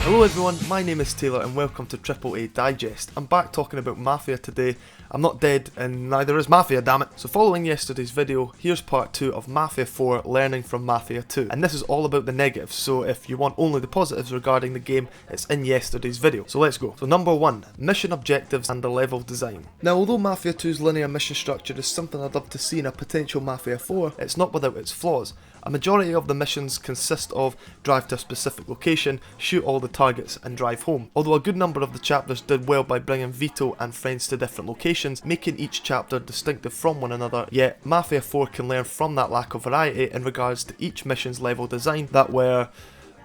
Hello everyone, my name is Taylor and welcome to AAA Digest. I'm back talking about Mafia today. I'm not dead and neither is Mafia, damn it. So following yesterday's video, here's part 2 of Mafia 4 learning from Mafia 2. And this is all about the negatives, so if you want only the positives regarding the game, it's in yesterday's video. So let's go. So number 1, mission objectives and the level design. Now although Mafia 2's linear mission structure is something I'd love to see in a potential Mafia 4, it's not without its flaws. A majority of the missions consist of drive to a specific location, shoot all the targets and drive home. Although a good number of the chapters did well by bringing Vito and friends to different locations, making each chapter distinctive from one another, yet Mafia 4 can learn from that lack of variety in regards to each mission's level design that were,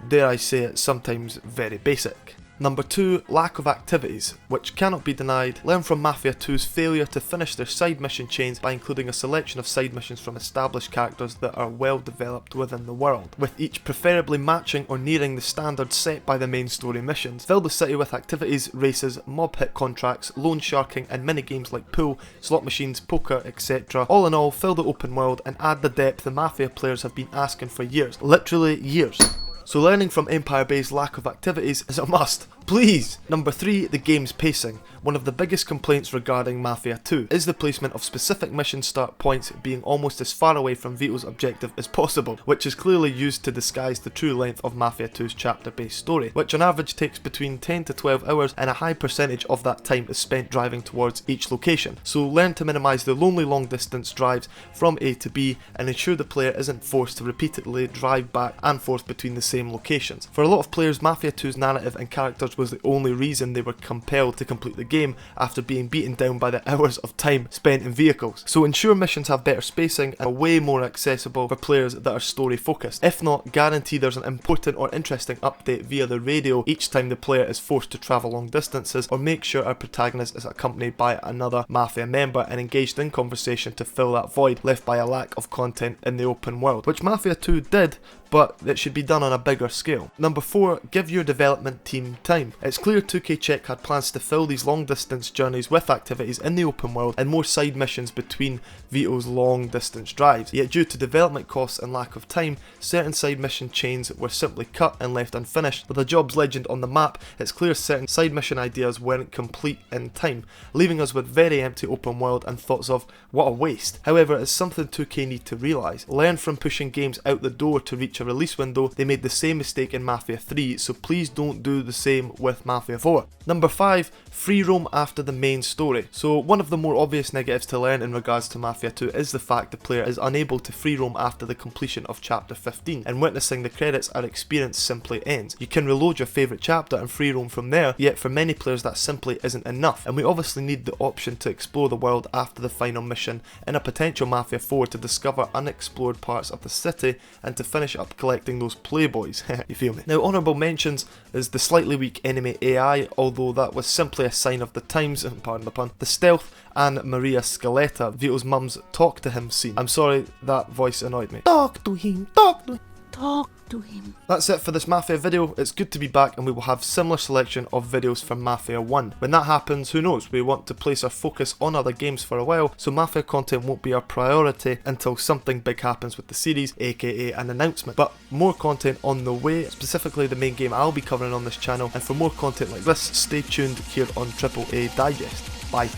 dare I say it, sometimes very basic. Number 2, lack of activities, which cannot be denied. Learn from Mafia 2's failure to finish their side mission chains by including a selection of side missions from established characters that are well developed within the world, with each preferably matching or nearing the standards set by the main story missions. Fill the city with activities, races, mob hit contracts, loan sharking and mini-games like pool, slot machines, poker, etc. All in all, fill the open world and add the depth the Mafia players have been asking for years. Literally years. So learning from Empire Bay's lack of activities is a must. Please! Number 3, the game's pacing. One of the biggest complaints regarding Mafia 2 is the placement of specific mission start points being almost as far away from Vito's objective as possible, which is clearly used to disguise the true length of Mafia 2's chapter-based story, which on average takes between 10 to 12 hours and a high percentage of that time is spent driving towards each location. So learn to minimise the lonely long distance drives from A to B and ensure the player isn't forced to repeatedly drive back and forth between the same locations. For a lot of players, Mafia 2's narrative and characters was the only reason they were compelled to complete the game after being beaten down by the hours of time spent in vehicles. So ensure missions have better spacing and are way more accessible for players that are story focused. If not, guarantee there's an important or interesting update via the radio each time the player is forced to travel long distances, or make sure our protagonist is accompanied by another Mafia member and engaged in conversation to fill that void left by a lack of content in the open world, which Mafia 2 did, but it should be done on a bigger scale. Number 4, give your development team time. It's clear 2K Czech had plans to fill these long distance journeys with activities in the open world and more side missions between Vito's long distance drives, yet due to development costs and lack of time, certain side mission chains were simply cut and left unfinished. With a jobs legend on the map, it's clear certain side mission ideas weren't complete in time, leaving us with very empty open world and thoughts of, what a waste. However, it's something 2K need to realise. Learn from pushing games out the door to reach a release window. They made the same mistake in Mafia 3, so please don't do the same with Mafia 4. Number 5, free roam after the main story. So one of the more obvious negatives to learn in regards to Mafia 2 is the fact the player is unable to free roam after the completion of chapter 15, and witnessing the credits, our experience simply ends. You can reload your favourite chapter and free roam from there, yet for many players that simply isn't enough, and we obviously need the option to explore the world after the final mission in a potential Mafia 4 to discover unexplored parts of the city and to finish up collecting those playboys, you feel me? Now honourable mentions is the slightly weak enemy AI, although that was simply a sign of the times, pardon the pun, the stealth and Maria Scaletta, Vito's mum's talk to him scene. I'm sorry, that voice annoyed me. Talk to him, talk to him. Talk to him. That's it for this Mafia video. It's good to be back and we will have similar selection of videos from Mafia 1. When that happens, who knows, we want to place our focus on other games for a while, so Mafia content won't be our priority until something big happens with the series, aka an announcement. But more content on the way, specifically the main game I'll be covering on this channel, and for more content like this, stay tuned here on AAA Digest. Bye.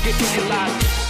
Get